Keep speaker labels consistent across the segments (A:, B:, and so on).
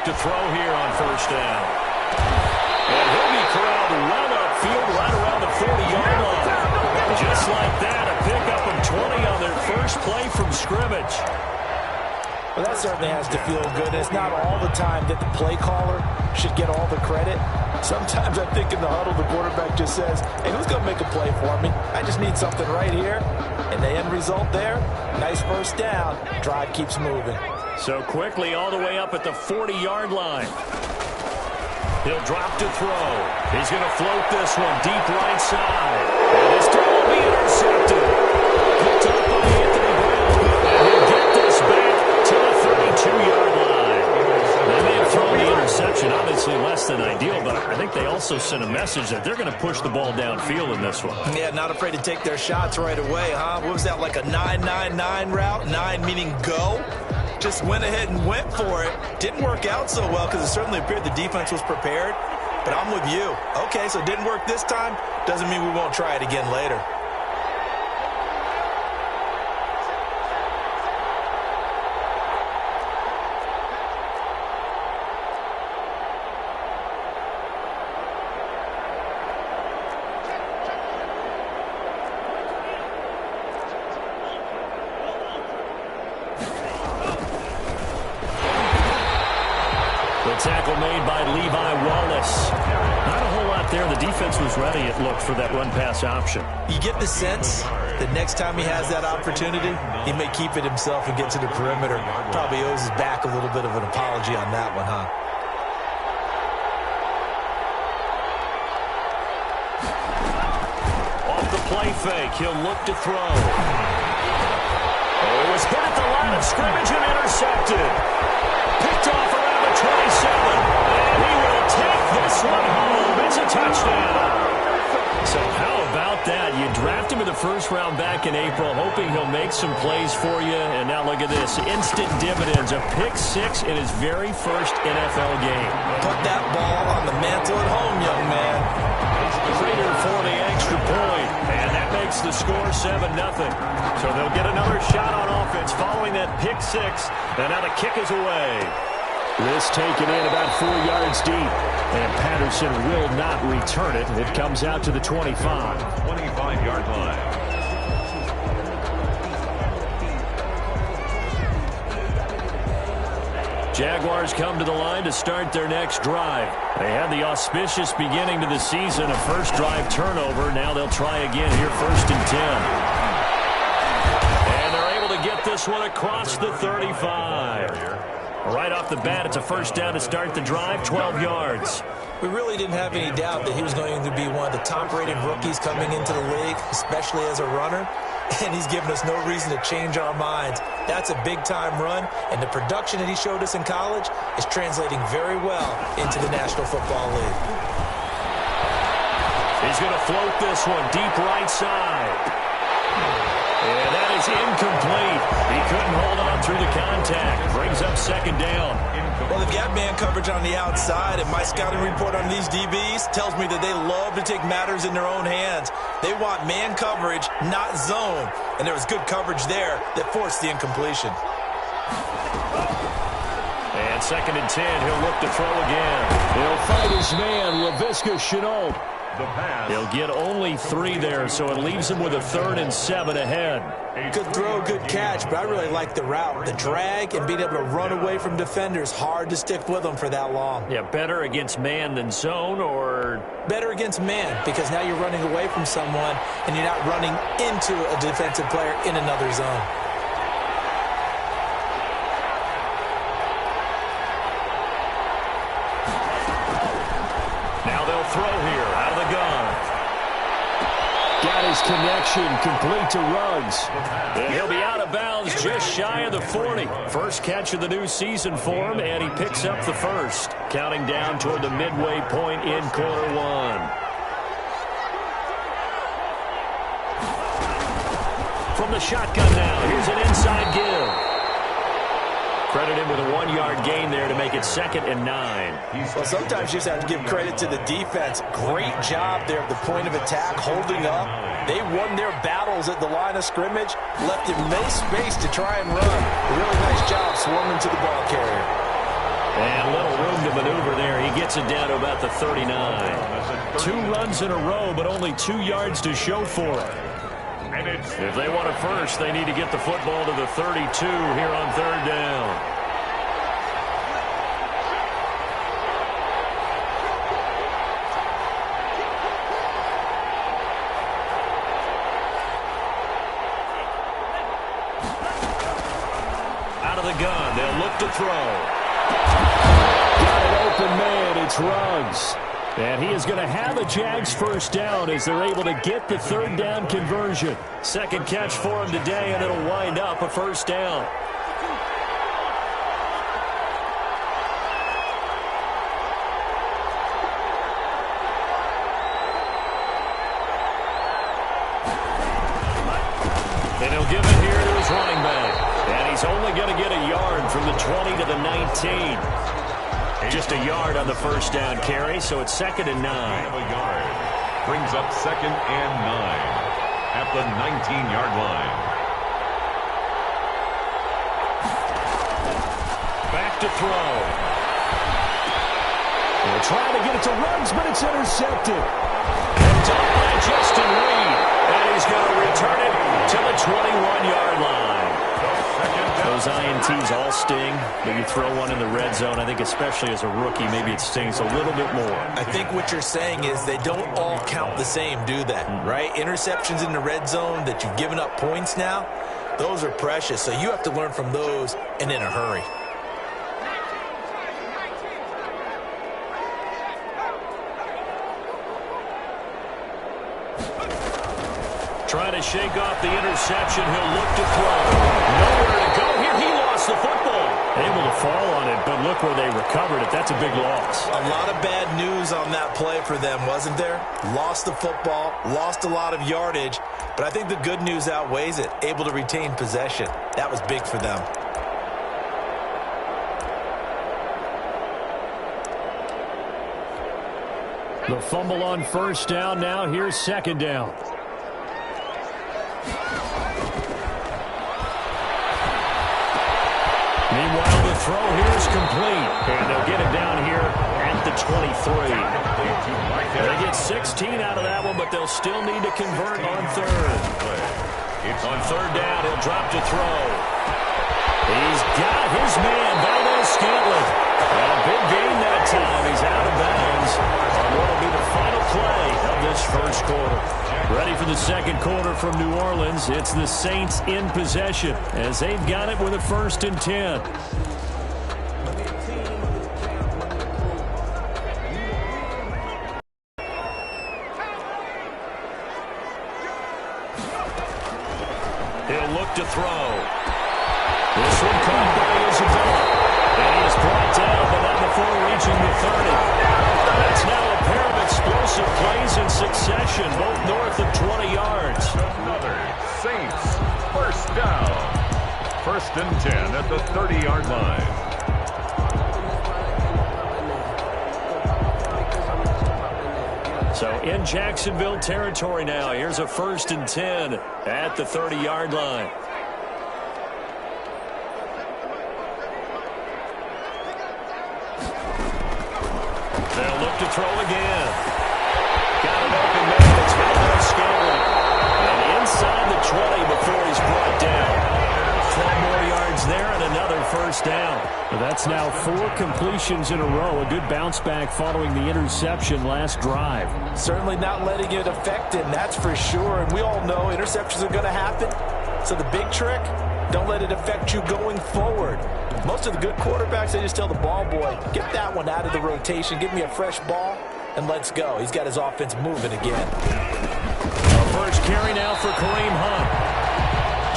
A: to throw here on first down. And he'll be corralled well upfield right around the 40-yard line. Just like that, a pickup of 20 on their first play from scrimmage.
B: Well, that certainly has to feel good. It's not all the time that the play caller should get all the credit. Sometimes I think in the huddle, the quarterback just says, hey, who's going to make a play for me? I just need something right here. And the end result there, nice first down. Drive keeps moving.
A: So quickly all the way up at the 40-yard line. He'll drop to throw. He's going to float this one deep right side. And this throw will be intercepted. Picked up by Anthony Brown. And he'll get this back to the 32-yard line. They may have thrown the interception, obviously less than ideal, but I think they also sent a message that they're going to push the ball downfield in this one.
B: Yeah, not afraid to take their shots right away, huh? What was that, like a 9-9-9 route? 9 meaning go? Just went ahead and went for it. Didn't work out so well because it certainly appeared the defense was prepared. But I'm with you. Okay, so it didn't work this time. Doesn't mean we won't try it again later.
A: Tackle made by Levi Wallace. Not a whole lot there. The defense was ready, it looked, for that run-pass option.
B: You get the sense that next time he has that opportunity, he may keep it himself and get to the perimeter. Probably owes his back a little bit of an apology on that one, huh?
A: Off the play fake, he'll look to throw. Oh, it was hit at the line of scrimmage and intercepted. Picked off around the 27, and he will take this one home. It's a touchdown. So how about that? You draft him in the first round back in April, hoping he'll make some plays for you, and now look at this. Instant dividends, a pick six in his very first NFL game.
B: Put that ball on the mantle at home, young man.
A: Raiders for the extra point, and that makes the score 7-0. So they'll get another shot on offense following that pick six, and now the kick is away. This taken in about 4 yards deep, and Patterson will not return it. It comes out to the 25. 25-yard line. Jaguars come to the line to start their next drive. They had the auspicious beginning to the season, a first drive turnover. Now they'll try again here, 1st and 10. And they're able to get this one across the 35. Right off the bat, it's a first down to start the drive, 12 yards.
B: We really didn't have any doubt that he was going to be one of the top-rated rookies coming into the league, especially as a runner. And he's given us no reason to change our minds. That's a big-time run, and the production that he showed us in college is translating very well into the National Football League.
A: He's going to float this one deep right side. And that is incomplete. He couldn't hold on through the contact. Brings up 2nd down.
B: Well, they've got man coverage on the outside, and my scouting report on these DBs tells me that they love to take matters in their own hands. They want man coverage, not zone. And there was good coverage there that forced the incompletion.
A: And 2nd and 10, he'll look to throw again. He'll fight his man, Laviska Shenault. He'll get only 3 there, so it leaves him with a 3rd and 7 ahead.
B: Good throw, good catch, but I really like the route. The drag and being able to run away from defenders, hard to stick with them for that long.
A: Yeah, better against man than zone, or?
B: Better against man, because now you're running away from someone and you're not running into a defensive player in another zone.
A: Now they'll throw here out of the gun. Got his connection complete to Ruggs. And he'll be out of bounds just shy of the 40. First catch of the new season for him, and he picks up the first. Counting down toward the midway point in quarter one. From the shotgun now, here's an inside give. Credit him with a 1-yard gain there to make it 2nd and 9.
B: Well, sometimes you just have to give credit to the defense. Great job there at the point of attack, holding up. They won their battles at the line of scrimmage, left him no space to try and run. A really nice job swarming to the ball carrier.
A: And little room to maneuver there. He gets it down to about the 39. 2 runs in a row, but only 2 yards to show for it. If they want a first, they need to get the football to the 32 here on 3rd down. Out of the gun, they'll look to throw. Got an open man, it's Ruggs. And he is going to have a Jags first down as they're able to get the 3rd down conversion. Second catch for him today, and it'll wind up a first down. And he'll give it here to his running back. And he's only going to get a yard from the 20 to the 19. Just a yard on the first down carry, so it's 2nd and 9.
C: Brings up 2nd and 9 at the 19-yard line.
A: Back to throw. They're trying to get it to Ruggs, but it's intercepted. Picked up by Justin Reed, and he's going to return it to the 21-yard line. Those INTs all sting, but you throw one in the red zone, I think especially as a rookie, maybe it stings a little bit more.
B: I think what you're saying is they don't all count the same, do they? Right? Interceptions in the red zone that you've given up points now, those are precious. So you have to learn from those and in a hurry.
A: Trying to shake off the interception. He'll look to throw. Nowhere to go here. He lost the football. Able to fall on it, but look where they recovered it. That's a big loss.
B: A lot of bad news on that play for them, wasn't there? Lost the football, lost a lot of yardage, but I think the good news outweighs it. Able to retain possession. That was big for them.
A: The fumble on first down. Now here's 2nd down. Meanwhile, the throw here is complete. And they'll get it down here at the 23. They get 16 out of that one, but they'll still need to convert on 3rd. On 3rd down, he'll drop to throw. He's got his man, Valdez-Scantling. And a big gain that time. He's out of bounds on what will be the final play of this first quarter. Ready for the 2nd quarter from New Orleans. It's the Saints in possession as they've got it with a 1st and 10. He'll look to throw. This one caught by Isabella. And he is brought down, but not before reaching the 30. That's now a pair of explosive plays in succession, both north of 20 yards.
C: Another Saints first down. 1st and 10 at the 30-yard line.
A: So in Jacksonville territory now. Here's a 1st and 10 at the 30-yard line. They'll look to throw again. Got an open man. It's Valdez-Scantling. And inside the 20 before he's brought down. 12 more yards there and another first down. Well, that's now 4 completions in a row. A good bounce back following the interception last drive.
B: Certainly not letting it affect him, that's for sure. And we all know interceptions are going to happen. So the big trick, don't let it affect you going forward. Most of the good quarterbacks, they just tell the ball boy, get that one out of the rotation, give me a fresh ball, and let's go. He's got his offense moving again.
A: A first carry now for Kareem Hunt.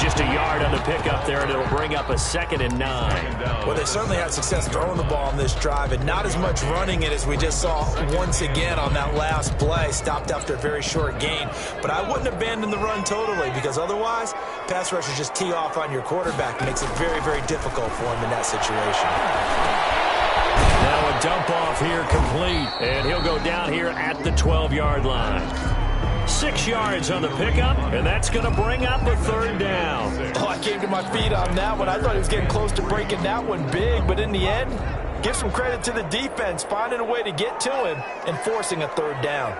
A: Just a yard on the pickup there, and it'll bring up a 2nd and 9.
B: Well, they certainly had success throwing the ball on this drive, and not as much running it as we just saw once again on that last play. Stopped after a very short gain. But I wouldn't abandon the run totally, because otherwise, pass rushers just tee off on your quarterback. It makes it very, very difficult for him in that situation.
A: Now a dump off here complete, and he'll go down here at the 12-yard line. 6 yards on the pickup, and that's going to bring up a 3rd down.
B: Oh, I came to my feet on that one. I thought he was getting close to breaking that one big, but in the end, Give some credit to the defense, finding a way to get to him and forcing a third down.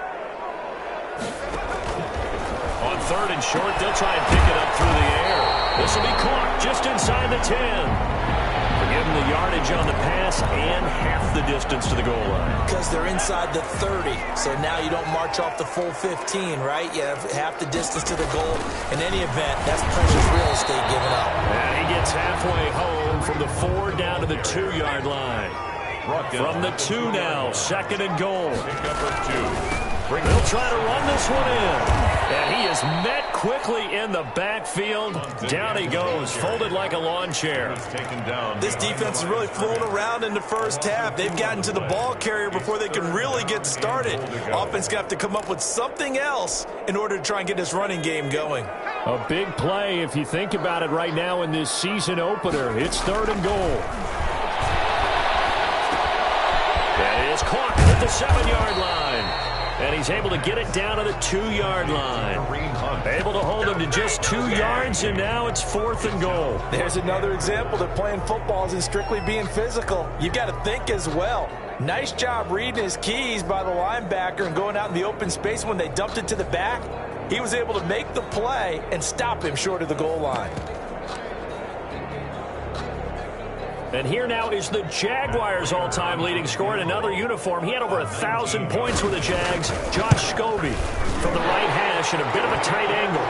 A: On third and short, they'll try and pick it up through the air. This will be caught just inside the 10. Give them the yardage on the pass and half the distance to the goal line.
B: Because they're inside the 30, so now you don't march off the full 15, right? You have half the distance to the goal. In any event, that's precious real estate given up.
A: And he gets halfway home from the 4 down to the 2-yard line. From the 2 now, second and goal. They'll try to run this one in. And he is met quickly in the backfield. Down he goes, folded like a lawn chair.
B: This defense is really flown around in the first half. They've gotten to the ball carrier before they can really get started. Offense going to have to come up with something else in order to try and get this running game going.
A: A big play if you think about it right now in this season opener. It's third and goal. And it is caught at the 7-yard line. And he's able to get it down to the 2-yard line. Able to hold him to just 2 yards, and now it's fourth and goal.
B: There's another example that playing football isn't strictly being physical. You got to think as well. Nice job reading his keys by the linebacker and going out in the open space when they dumped it to the back. He was able to make the play and stop him short of the goal line.
A: And here now is the Jaguars' all-time leading scorer in another uniform. He had over 1,000 points with the Jags. Josh Scobie from the right hash at a bit of a tight angle.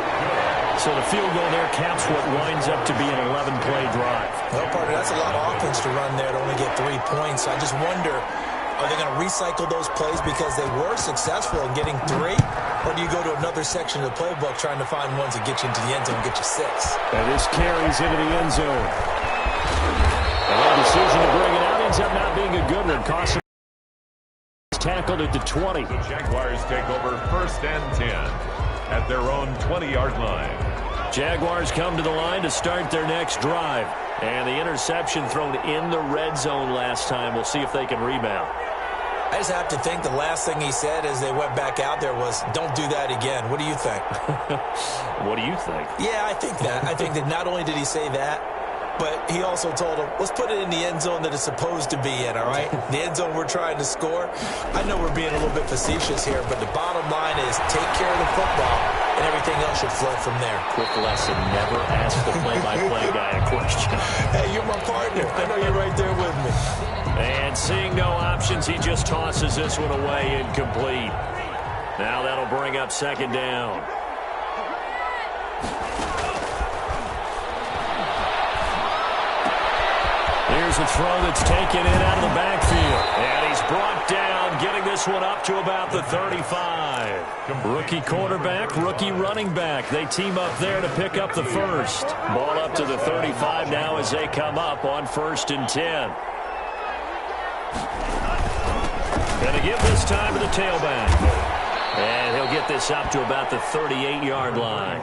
A: So the field goal there caps what winds up to be an 11-play drive.
B: Well, partner, that's a lot of offense to run there to only get 3 points. I just wonder, are they going to recycle those plays because they were successful in getting 3? Or do you go to another section of the playbook trying to find ones that get you into the end zone and get you 6?
A: And this carries into the end zone. And that decision to bring it out ends up not being a good one. Carson tackled at the 20.
C: The Jaguars take over first and 10 at their own 20-yard line.
A: Jaguars come to the line to start their next drive. And the interception thrown in the red zone last time. We'll see if they can rebound.
B: I just have to think the last thing he said as they went back out there was, don't do that again. What do you think?
A: What do you think?
B: Yeah, I think that. I think that not only did he say that, but he also told him, let's put it in the end zone that it's supposed to be in, all right? The end zone we're trying to score. I know we're being a little bit facetious here, but the bottom line is take care of the football, and everything else should flow from there.
A: Quick lesson, never ask the play-by-play guy a question.
B: Hey, you're my partner. I know you're right there with me.
A: And seeing no options, he just tosses this one away incomplete. Now that'll bring up second down. Here's a throw that's taken in out of the backfield. And he's brought down, getting this one up to about the 35. Rookie quarterback, rookie running back. They team up there to pick up the first. Ball up to the 35 now as they come up on first and 10. Going to give this time to the tailback. And he'll get this up to about the 38-yard line.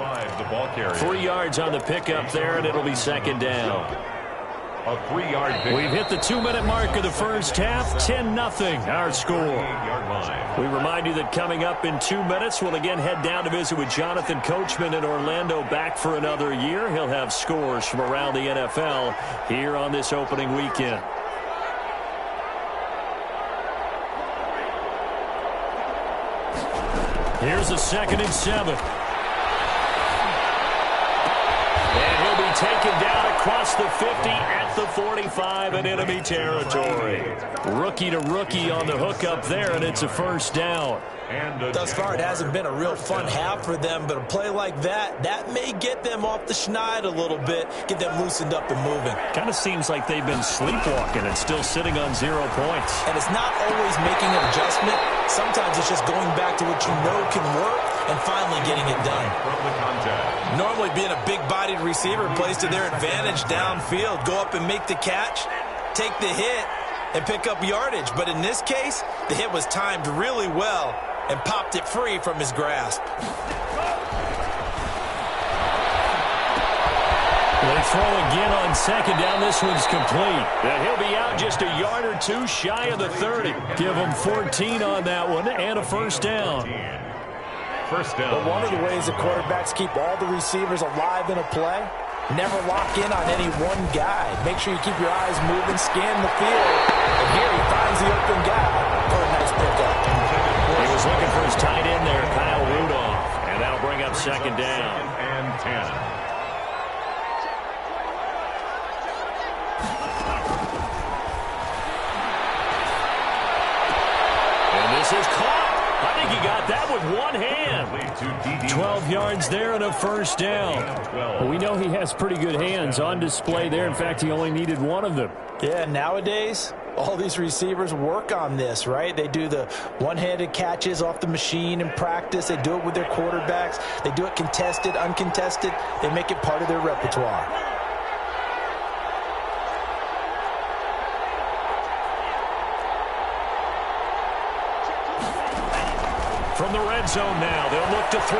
A: 3 yards on the pickup there, and it'll be second down.
C: A 3-yard pickup.
A: We've hit the 2-minute mark of the first half. 10-0 our score. We remind you that coming up in 2 minutes, we'll again head down to visit with Jonathan Coachman in Orlando, back for another year. He'll have scores from around the NFL here on this opening weekend. Here's a 2nd and 7. And he'll be taken down across the 50 at the 45 in enemy territory. Rookie to rookie on the hook up there, and it's a first down.
B: Thus far, it hasn't been a real fun half for them, but a play like that may get them off the schneid a little bit, get them loosened up and moving.
A: Kind of seems like they've been sleepwalking and still sitting on 0 points.
B: And it's not always making an adjustment. Sometimes it's just going back to what you know can work and finally getting it done. Normally being a big-bodied receiver plays to their advantage downfield. Go up and make the catch, take the hit, and pick up yardage. But in this case, the hit was timed really well and popped it free from his grasp.
A: They throw again on second down. This one's complete. And he'll be out just a yard or two shy of the 30. Give him 14 on that one and a first down.
C: First down.
B: But one of the ways that quarterbacks keep all the receivers alive in a play Never lock in on any one guy. Make sure you keep your eyes moving, scan the field. And here he finds the open guy for a nice pickup.
A: He was looking for his tight end there, Kyle Rudolph. And that'll bring up second down.
C: And 10.
A: This is caught. I think he got that with one hand. 12 yards there and a first down.
D: Well, we know he has pretty good hands on display there. In fact, he only needed one of them.
B: Yeah, nowadays, all these receivers work on this, right? They do the one-handed catches off the machine in practice. They do it with their quarterbacks. They do it contested, uncontested. They make it part of their repertoire.
A: From the red zone now, they'll look to throw.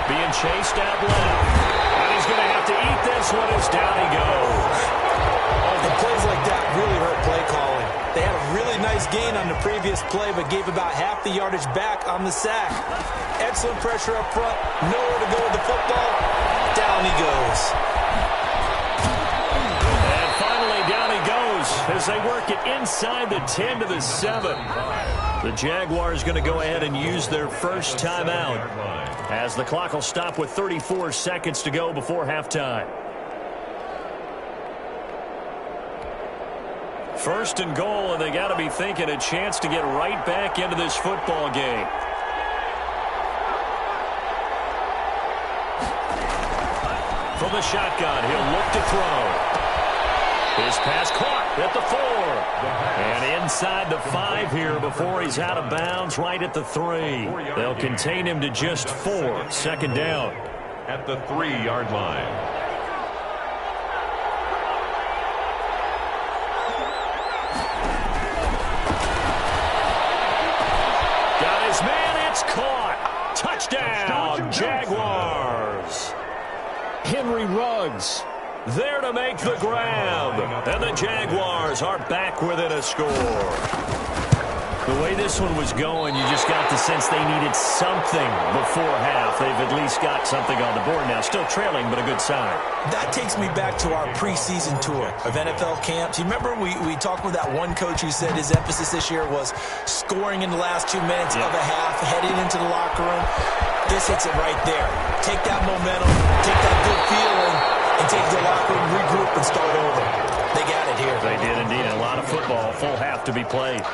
A: Being chased out left. And he's going to have to eat this one as down he goes.
B: And plays like that really hurt play calling. They had a really nice gain on the previous play, but gave about half the yardage back on the sack. Excellent pressure up front. Nowhere to go with the football. Down he goes.
A: And finally, down he goes as they work it inside the 10 to the 7. The Jaguars going to go ahead and use their first timeout as the clock will stop with 34 seconds to go before halftime. First and goal, and they got to be thinking a chance to get right back into this football game. From the shotgun, he'll look to throw. His pass caught at the 4. And inside the 5 here before he's out of bounds right at the 3. They'll contain him to just 4. Second down.
C: At the 3-yard line.
A: Got his man, it's caught. Touchdown, Jaguars.
D: Henry Ruggs
A: there to make the grab. And the Jaguars are back within a score. The way this one was going, you just got the sense they needed something before half. They've at least got something on the board now. Still trailing, but a good sign.
B: That takes me back to our preseason tour of NFL camps. You remember we talked with that one coach who said his emphasis this year was scoring in the last 2 minutes of a half, heading into the locker room. This hits it right there. Take that momentum, take that good feeling, and take the locker room, regroup, and start over. They got it here.
A: They did indeed. A lot of football, full half to be played.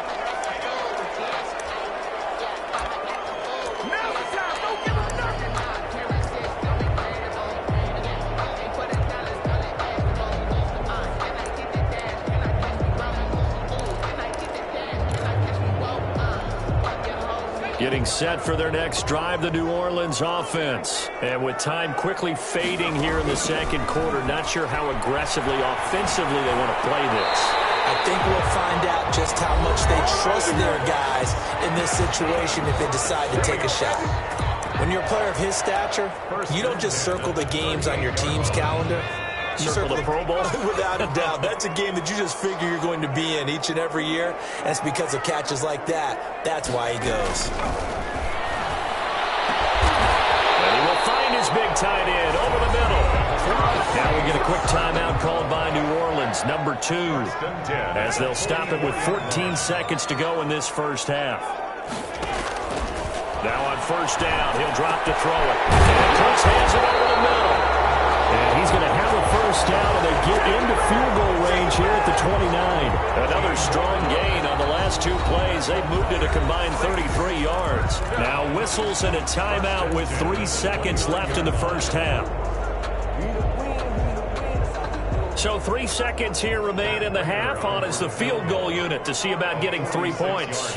A: Getting set for their next drive, the New Orleans offense. And with time quickly fading here in the second quarter, not sure how aggressively, offensively they want to play this.
B: I think we'll find out just how much they trust their guys in this situation if they decide to take a shot. When you're a player of his stature, you don't just circle the games on your team's calendar. You
A: circle the Pro Bowl?
B: Without a doubt. That's a game that you just figure you're going to be in each and every year. And it's because of catches like that. That's why he goes.
A: And he will find his big tight end over the middle. Now we get a quick timeout called by New Orleans, number 2, as they'll stop it with 14 seconds to go in this first half. Now on first down, he'll drop to throw it. And Cooks hands it over the middle. And he's going to have a first down, and they get into field goal range here at the 29. Another strong gain on the last 2 plays. They've moved it a combined 33 yards. Now whistles and a timeout with 3 seconds left in the first half. So 3 seconds here remain in the half. On is the field goal unit to see about getting 3 points.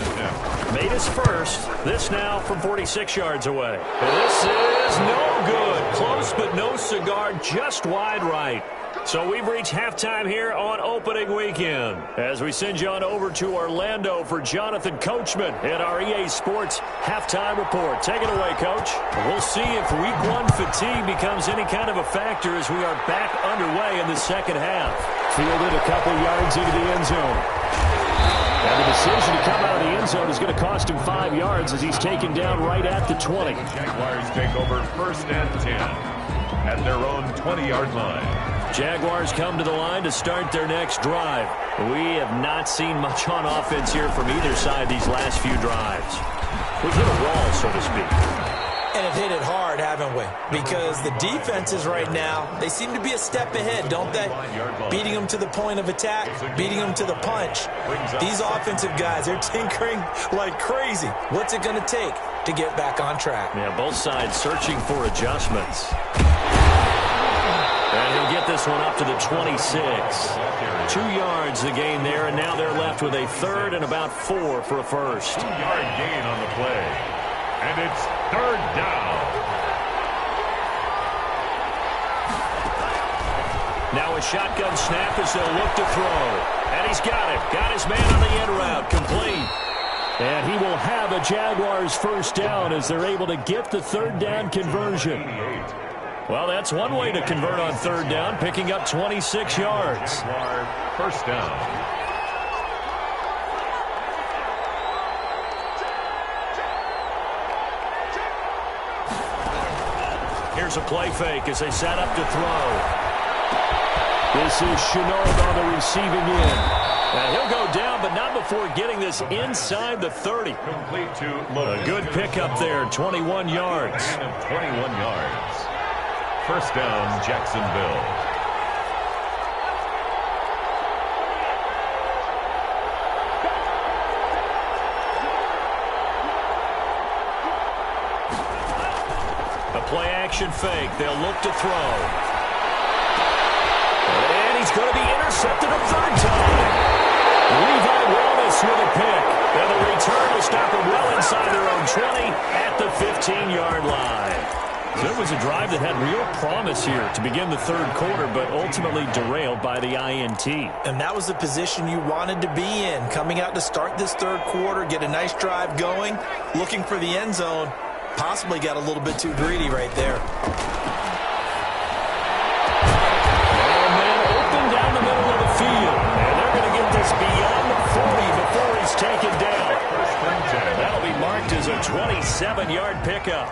A: Made his first. This now from 46 yards away. This is no good. Close but no cigar, just wide right. So we've reached halftime here on opening weekend as we send you on over to Orlando for Jonathan Coachman in our EA Sports halftime report. Take it away, Coach. We'll see if week 1 fatigue becomes any kind of a factor as we are back underway in the second half.
D: Fielded a couple yards into the end zone. And the decision to come out of the end zone is going to cost him 5 yards as he's taken down right at the 20.
C: Jaguars take over first and 10. at their own 20-yard line.
A: Jaguars come to the line to start their next drive. We have not seen much on offense here from either side these last few drives. We've hit a wall, so to speak.
B: And have hit it hard, haven't we? Because the defenses right now, they seem to be a step ahead, don't they? Beating them to the point of attack, beating them to the punch. These offensive guys, they're tinkering like crazy. What's it going to take to get back on track?
A: Yeah, both sides searching for adjustments. And he'll get this one up to the 26. 2 yards the gain there, and now they're left with a third and about 4 for a first.
C: 2-yard gain on the play. And it's third down.
A: Now a shotgun snap as they'll look to throw. And he's got it. Got his man on the end route. Complete.
D: And he will have a Jaguars first down as they're able to get the third down conversion.
A: Well, that's one way to convert on third down, picking up 26 yards.
C: First down.
A: Here's a play fake as they set up to throw.
D: This is Chenault on the receiving end.
A: And he'll go down, but not before getting this inside the 30.
C: Complete to
A: A good pickup there, 21 yards.
C: 21 yards. First down, Jacksonville.
A: Play action fake. They'll look to throw. And he's going to be intercepted a third time. Levi Wallace with a pick. And the return will stop him well inside their own 20 at the 15-yard line. So it was a drive that had real promise here to begin the third quarter, but ultimately derailed by the INT.
B: And that was the position you wanted to be in. Coming out to start this third quarter, get a nice drive going, looking for the end zone. Possibly got a little bit too greedy right there.
A: And then open down the middle of the field. And they're going to get this beyond the 40 before he's taken down. That'll be marked as a 27-yard pickup.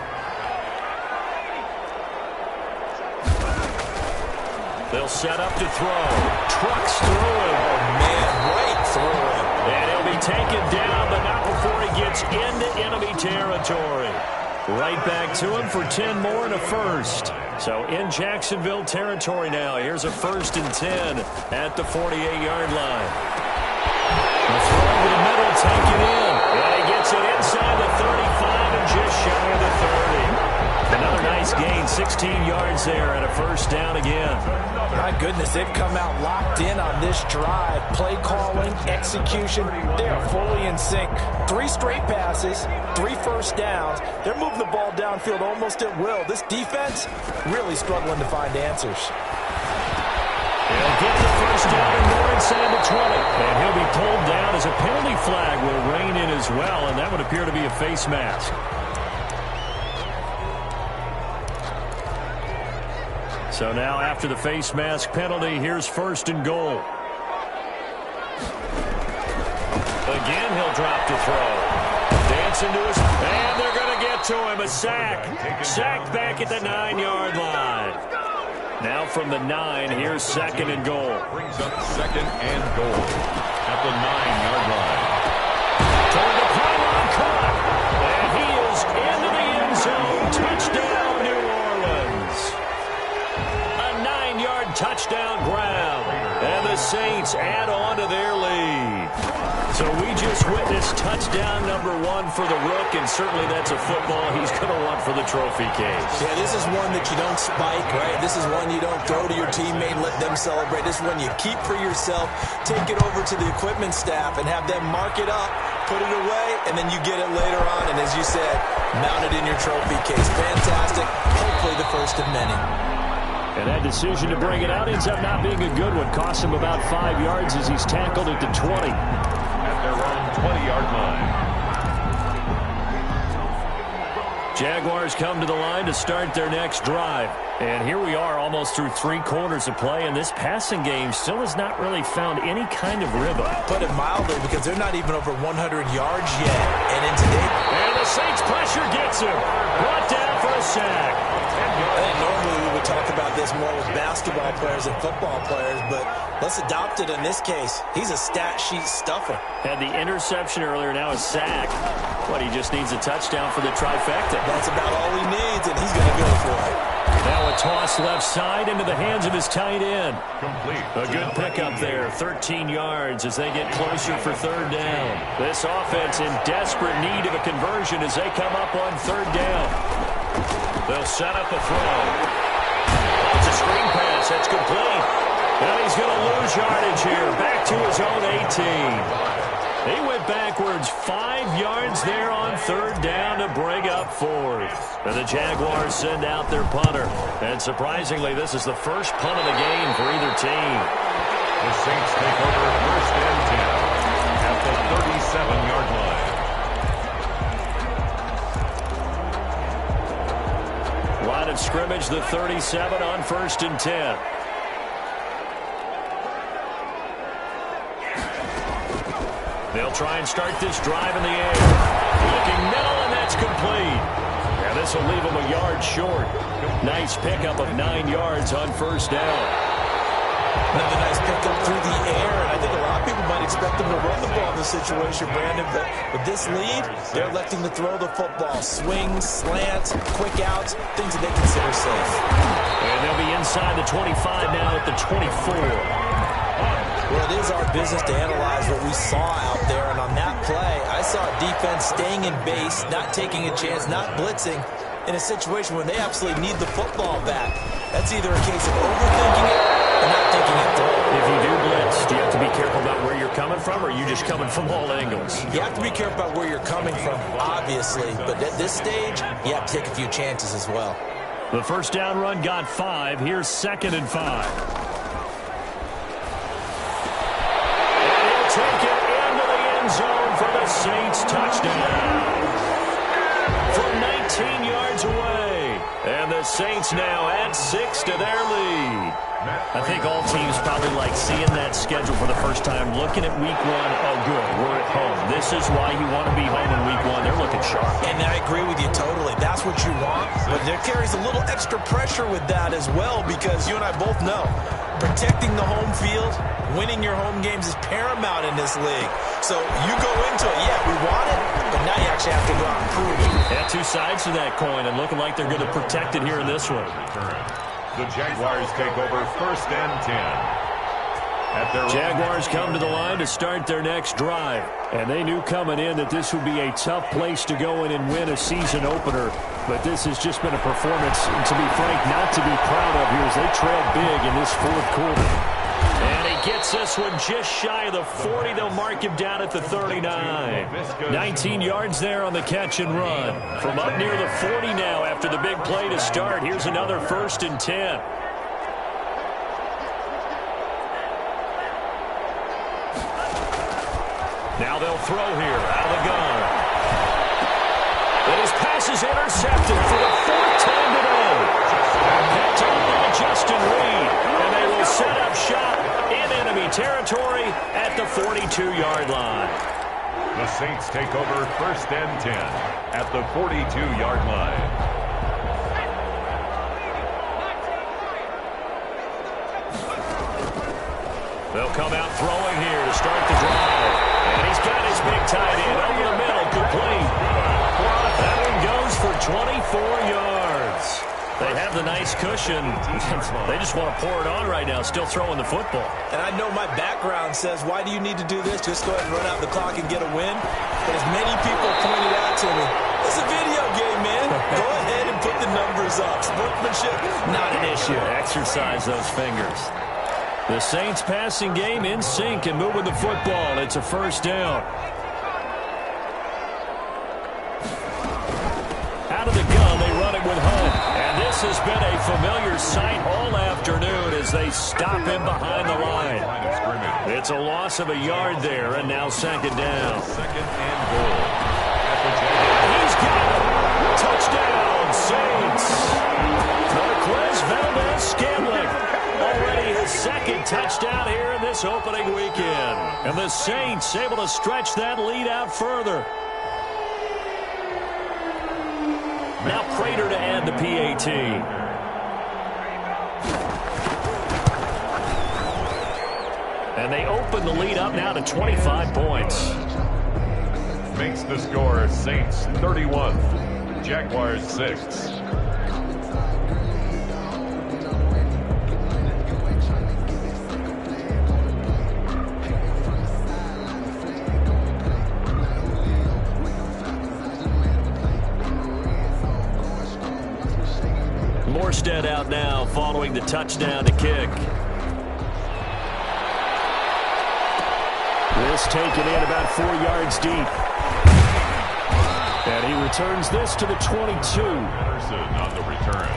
A: They'll set up to throw. Trucks through him.
B: Oh, man, right through him.
A: And he'll be taken down, but not before he gets into enemy territory. Right back to him for 10 more and a first. So in Jacksonville territory now. Here's a 1st and 10 at the 48-yard line. The throw over the middle, taken in. And he gets it inside the 35 and just shy of the 30. Another nice gain, 16 yards there and a first down again.
B: My goodness, they've come out locked in on this drive. Play calling, execution, they are fully in sync. 3 straight passes, 3 first downs. They're moving the ball downfield almost at will. This defense really struggling to find answers.
A: He'll get the first down and more inside the 20. And he'll be pulled down as a penalty flag will rein in as well, and that would appear to be a face mask. So now after the face mask penalty, here's 1st and goal. Again, he'll drop to throw. Dancing to his, and they're going to get to him. A sack. Sacked back at the 9-yard line. Now from the 9, here's 2nd and goal.
C: Brings up 2nd and goal at the 9-yard line.
A: Toward the pylon cut. And he is into the end zone. Touchdown, New Orleans. A 9-yard touchdown grab. And the Saints add on to their lead. So we just witnessed touchdown number 1 for the Rook, and certainly that's a football he's going to want for the trophy case.
B: Yeah, this is one that you don't spike, right? This is one you don't throw to your teammate and let them celebrate. This is one you keep for yourself, take it over to the equipment staff and have them mark it up, put it away, and then you get it later on, and as you said, mount it in your trophy case. Fantastic. Hopefully the first of many.
D: And that decision to bring it out ends up not being a good one. Costs him about 5 yards as he's tackled at the 20.
C: At their own 20-yard line.
A: Jaguars come to the line to start their next drive. And here we are almost through 3 quarters of play, and this passing game still has not really found any kind of rhythm.
B: Put it mildly, because they're not even over 100 yards yet. And in today,
A: and the Saints pressure gets him. Brought down for a sack.
B: I think normally we would talk this more with basketball players than football players, but let's adopt it in this case. He's a stat sheet stuffer.
A: Had the interception earlier, now a sack. What, he just needs a touchdown for the trifecta.
B: That's about all he needs, and he's going to go for it.
A: Now a toss left side into the hands of his tight end.
C: Complete.
A: A good pickup there, 13 yards as they get closer for third down. This offense in desperate need of a conversion as they come up on third down. They'll set up a throw. It's a screen pass. That's complete. And he's going to lose yardage here. Back to his own 18. He went backwards 5 yards there on third down to bring up fourth. And the Jaguars send out their punter. And surprisingly, this is the first punt of the game for either team.
C: The Saints take over first and 10 at the 37-yard line.
A: Line of scrimmage, the 37 on first and 10. They'll try and start this drive in the air. Looking middle, and that's complete. And this will leave them a yard short. Nice pickup of 9 yards on first down.
B: Another nice pickup through the air, and I think a lot of people might expect them to run the ball in this situation, Brandon, but with this lead, they're electing to throw the football. Swings, slants, quick outs, things that they consider safe.
A: And they'll be inside the 25 now at the 24.
B: Well, it is our business to analyze what we saw out there, and on that play, I saw a defense staying in base, not taking a chance, not blitzing, in a situation where they absolutely need the football back. That's either a case of overthinking it or not thinking it through.
A: If you do blitz, do you have to be careful about where you're coming from, or are you just coming from all angles?
B: You have to be careful about where you're coming from, obviously, but at this stage, you have to take a few chances as well.
A: The first down run got 5. Here's 2nd and 5. Take it into the end zone for the Saints touchdown. From 19 yards away. And the Saints now add 6 to their lead. I think all teams probably like seeing that schedule for the first time, looking at week 1. Oh, good, we're at home. This is why you want to be home in week 1. They're looking sharp.
B: And I agree with you totally. That's what you want. But there carries a little extra pressure with that as well, because you and I both know protecting the home field, winning your home games is paramount in this league. So you go into it, yeah, we want it, but now you actually have to go out and prove it.
A: Yeah, two sides to that coin, and looking like they're going to protect it here in this one.
C: The Jaguars take over first and 10.
A: Jaguars come to the line to start their next drive. And they knew coming in that this would be a tough place to go in and win a season opener. But this has just been a performance, to be frank, not to be proud of here as they trail big in this fourth quarter. And he gets this one just shy of the 40. They'll mark him down at the 39. 19 yards there on the catch and run. From up near the 40 now after the big play to start. Here's another first and 10. Now they'll throw here out of the gun. And his pass is intercepted for the 4th time today. Picked up by Justin Reed. And they will set up shop in enemy territory at the 42-yard line.
C: The Saints take over first and 10 at the 42-yard line.
A: They'll come out throwing here to start the drive. And he's got his big tight end over the middle, complete. That one goes for 24 yards. They have the nice cushion. They just want to pour it on right now, still throwing the football.
B: And I know my background says, why do you need to do this? Just go ahead and run out the clock and get a win. But as many people pointed out to me, it's a video game, man. Go ahead and put the numbers up. Sportsmanship, not an issue.
A: Exercise those fingers. The Saints passing game in sync and moving the football. It's a first down. Out of the gun, they run it with Hunt. And this has been a familiar sight all afternoon as they stop him behind the line. It's a loss of a yard there, and now second down.
C: Second and goal.
A: He's got it. Touchdown, Saints. Marquez Valdez-Scantling. Already his second touchdown here in this opening weekend. And the Saints able to stretch that lead out further. Now Prater to add the PAT. And they open the lead up now to 25 points.
C: Makes the score Saints 31, Jaguars 6.
A: Morstead out now following the touchdown to kick.
D: This taken in about 4 yards deep. And he returns this to the 22.
C: Anderson on the return.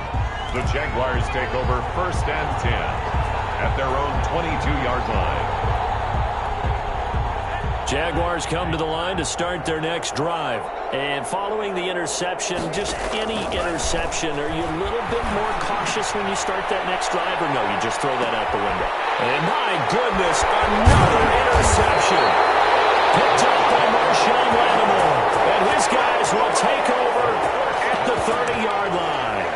C: The Jaguars take over 1st and 10 at their own 22-yard line.
A: Jaguars come to the line to start their next drive. And following the interception, just any interception, are you a little bit more cautious when you start that next drive, or no, you just throw that out the window? And my goodness, another interception. Picked up by Marshawn Lattimore. And his guys will take over at the 30-yard line.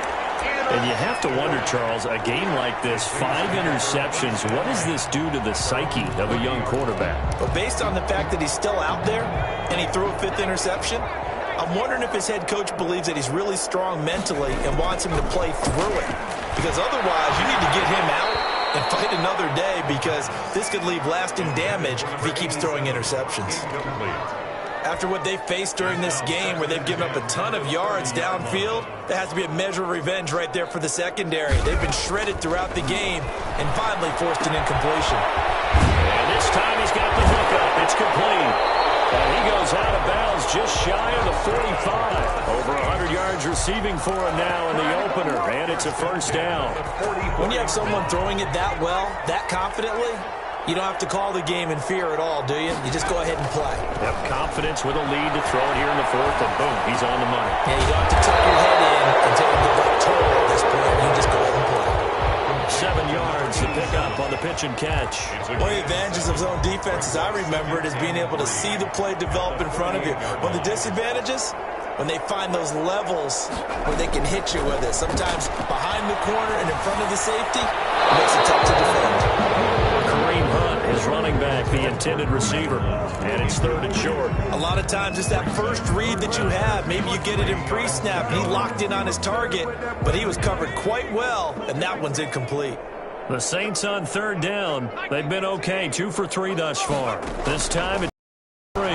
A: And you have to wonder, Charles, a game like this, 5 interceptions, what does this do to the psyche of a young quarterback?
B: But based on the fact that he's still out there and he threw a 5th interception, I'm wondering if his head coach believes that he's really strong mentally and wants him to play through it. Because otherwise, you need to get him out and fight another day, because this could leave lasting damage if he keeps throwing interceptions. After what they faced during this game, where they've given up a ton of yards downfield, that has to be a measure of revenge right there for the secondary. They've been shredded throughout the game and finally forced an incompletion.
A: And this time he's got the hookup. It's complete. And he goes out of bounds just shy of the 45. Over 100 yards receiving for him now in the opener. And it's a 1st down.
B: When you have someone throwing it that well, that confidently, you don't have to call the game in fear at all, do you? You just go ahead and play.
A: Yep, confidence with a lead to throw it here in the 4th, and boom, he's on the money.
B: Yeah, you don't have to tuck your head in and take a good total at this point. You just go ahead and play.
A: 7 yards to pick up on the pitch and catch.
B: One of the advantages of zone defense, as I remember it, is being able to see the play develop in front of you. One of the disadvantages, when they find those levels where they can hit you with it. Sometimes behind the corner and in front of the safety, it makes it tough to defend.
A: Kareem Hunt is running back, the intended receiver, and it's 3rd and short.
B: A lot of times it's that first read that you have. Maybe you get it in pre-snap. He locked in on his target, but he was covered quite well, and that one's incomplete.
A: The Saints on 3rd down. They've been okay, 2 for 3 thus far. This time it's 3. To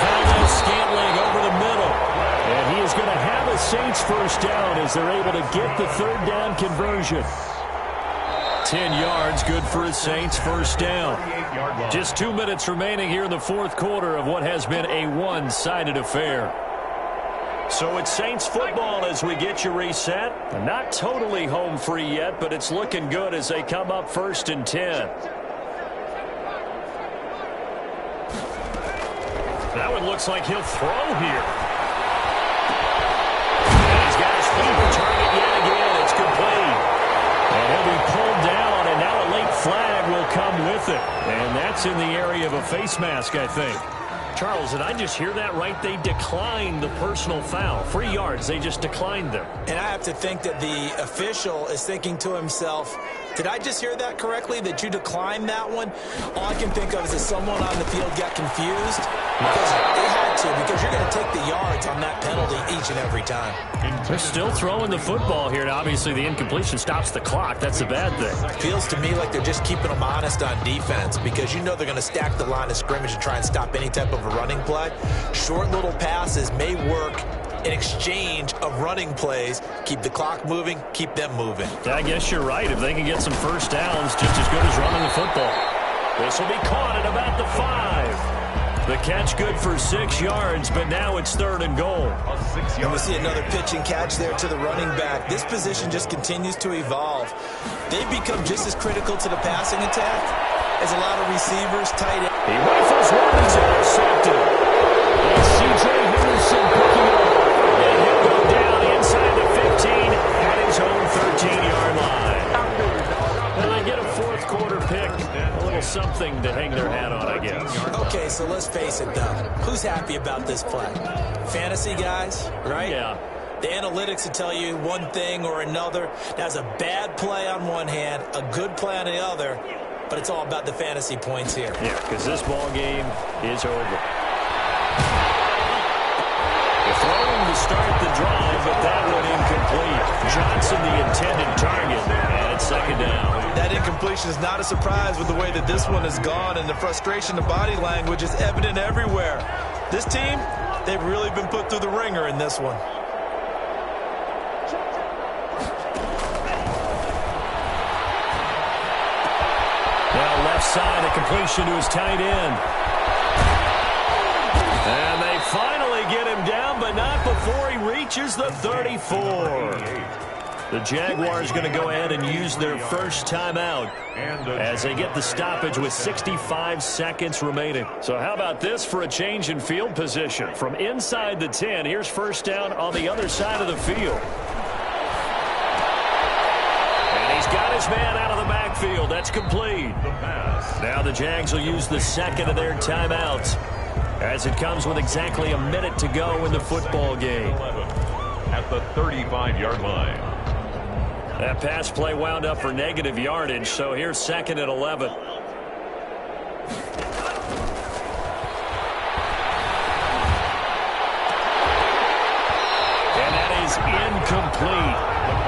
A: Valdes-Scantling over the middle. And he is going to have a Saints 1st down as they're able to get the 3rd down conversion. 10 yards, good for his Saints 1st down. Just 2 minutes remaining here in the 4th quarter of what has been a one-sided affair. So it's Saints football as we get you reset. Not totally home free yet, but it's looking good as they come up 1st and 10. That one looks like he'll throw here. And he's got his feet on target yet again. It's complete. And he'll be pulled down, and now a late flag will come with it. And that's in the area of a face mask, I think. Charles, did I just hear that right? They declined the personal foul. 3 yards, they just declined them.
B: And I have to think that the official is thinking to himself, did I just hear that correctly, that you declined that one? All I can think of is that someone on the field got confused. Because they had to, because you're going to take the yards on that penalty each and every time.
A: They're still throwing the football here. And obviously, the incompletion stops the clock. That's a bad thing.
B: Feels to me like they're just keeping them honest on defense, because you know they're going to stack the line of scrimmage and try and stop any type of a running play. Short little passes may work in exchange of running plays. Keep the clock moving, keep them moving.
A: I guess you're right. If they can get some 1st downs, just as good as running the football. This will be caught at about the 5. The catch good for 6 yards, but now it's 3rd and goal.
B: And we see another pitch and catch there to the running back. This position just continues to evolve. They've become just as critical to the passing attack as a lot of receivers, tight end.
A: He rifles one, he's intercepted. And C.J. Henderson picking it up. And he'll go down inside the 15 at his own 13-yard line. And they get a 4th quarter pick. A little something to hang their hat on, I guess.
B: Okay, so let's face it, though. Who's happy about this play? Fantasy guys, right?
A: Yeah.
B: The analytics will tell you one thing or another. That's a bad play on one hand, a good play on the other. but it's all about the fantasy points here.
A: Yeah, because this ball game is over. Throwing to start the drive, but that one incomplete. Johnson the intended target, and it's second down.
B: That incompletion is not a surprise with the way that this one has gone, and the frustration of body language is evident everywhere. This team, they've really been put through the ringer in this one.
A: Now left side, a completion to his tight end. And they finally get him down, but not before he reaches the 34. The Jaguars going to go ahead and use their first timeout as they get the stoppage with 65 seconds remaining. So how about this for a change in field position? From inside the 10, here's first down on the other side of the field. And he's got his man out of the backfield. That's complete. Now the Jags will use the second of their timeouts, as it comes with exactly a minute to go in the football game.
C: At the 35-yard line.
A: That pass play wound up for negative yardage, so here's second and 11. And that is incomplete.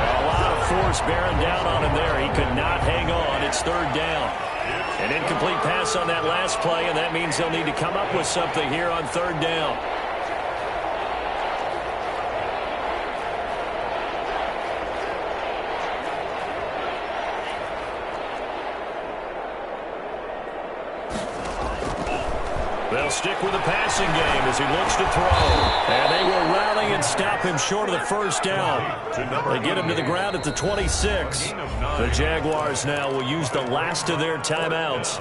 A: A lot of force bearing down on him there. He could not hang on. It's third down. An incomplete pass on that last play, and that means they'll need to come up with something here on third down. They'll stick with the passing game as he looks to throw. And they will rally and stop him short of the first down. They get him to the ground at the 26. The Jaguars now will use the last of their timeouts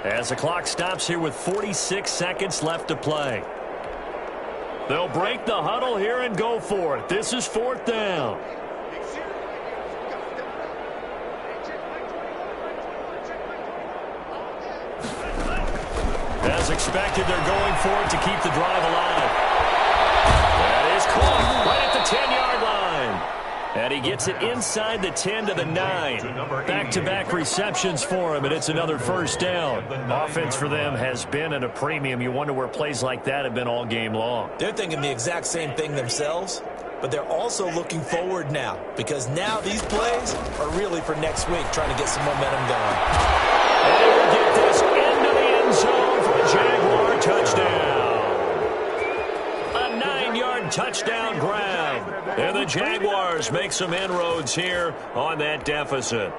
A: as the clock stops here with 46 seconds left to play. They'll break the huddle here and go for it. This is fourth down. As expected, they're going for it to keep the drive alive. That is caught right at the 10-yard line. And he gets it inside the 10 to the 9. Back-to-back receptions for him, and it's another first down. Offense for them has been at a premium. You wonder where plays like that have been all game long.
B: They're thinking the exact same thing themselves, but they're also looking forward now, because now these plays are really for next week, trying to get some momentum going.
A: And they will get this into the end zone for a Jaguar touchdown. A 9-yard touchdown grab. And the Jaguars make some inroads here on that deficit.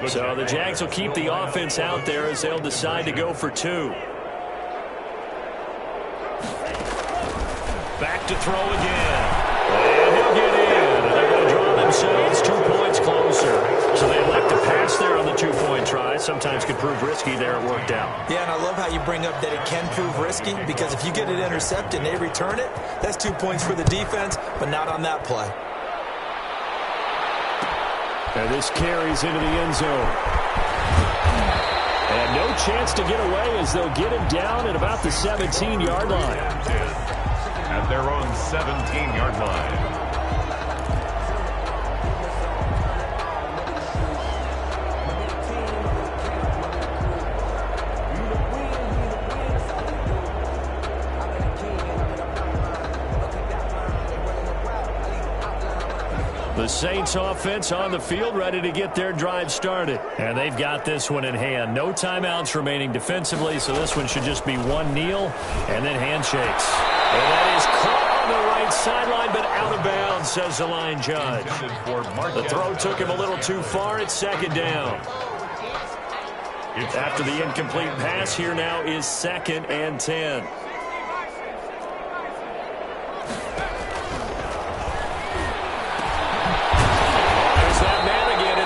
A: So the Jags will keep the offense out there as they'll decide to go for two. Back to throw again. And he'll get in. And they're going to draw themselves 2 points closer. So they elect to pass there on the two-point try. Sometimes could prove risky there. It worked out.
B: Yeah, and I love how you bring up that it can prove risky, because if you get it intercepted and they return it, that's 2 points for the defense, but not on that play.
D: And this carries into the end zone. And no chance to get away as they'll get him down at about the 17-yard line.
C: At their own 17-yard line.
A: The Saints offense on the field, ready to get their drive started. And they've got this one in hand. No timeouts remaining defensively, so this one should just be one kneel and then handshakes. And that is caught on the right sideline, but out of bounds, says the line judge. The throw took him a little too far. It's second down. After the incomplete pass, here now is second and 10.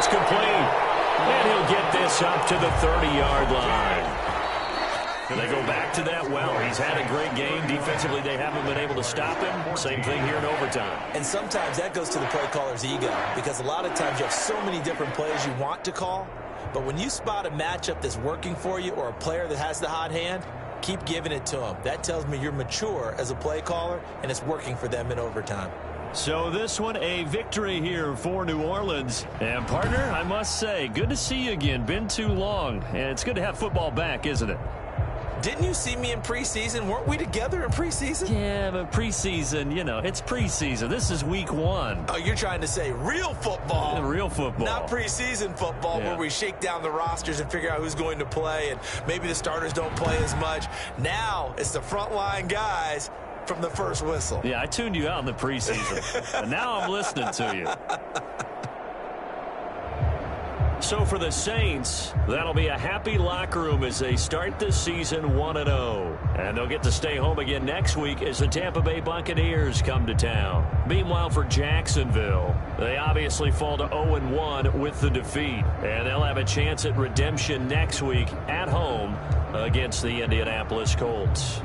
A: And he'll get this up to the 30-yard line. And they go back to that well. He's had a great game. Defensively, they haven't been able to stop him. Same thing here in overtime.
B: And sometimes that goes to the play caller's ego, because a lot of times you have so many different plays you want to call, But when you spot a matchup that's working for you or a player that has the hot hand, keep giving it to them. That tells me you're mature as a play caller, and it's working for them in overtime.
D: So this one, a victory here for New Orleans.
A: And, partner, I must say, good to see you again. Been too long. And it's good to have football back, isn't it?
B: Didn't you see me in preseason? Weren't we together in preseason?
A: Yeah, but preseason, you know, it's preseason. This is week 1.
B: Oh, you're trying to say real football.
A: Real football.
B: Not preseason football where we shake down the rosters and figure out who's going to play, and maybe the starters don't play as much. Now it's the frontline guys from the first whistle.
A: Yeah, I tuned you out in the preseason. And now I'm listening to you. So for the Saints, that'll be a happy locker room as they start this season 1-0. And they'll get to stay home again next week as the Tampa Bay Buccaneers come to town. Meanwhile, for Jacksonville, they obviously fall to 0-1 with the defeat. And they'll have a chance at redemption next week at home against the Indianapolis Colts.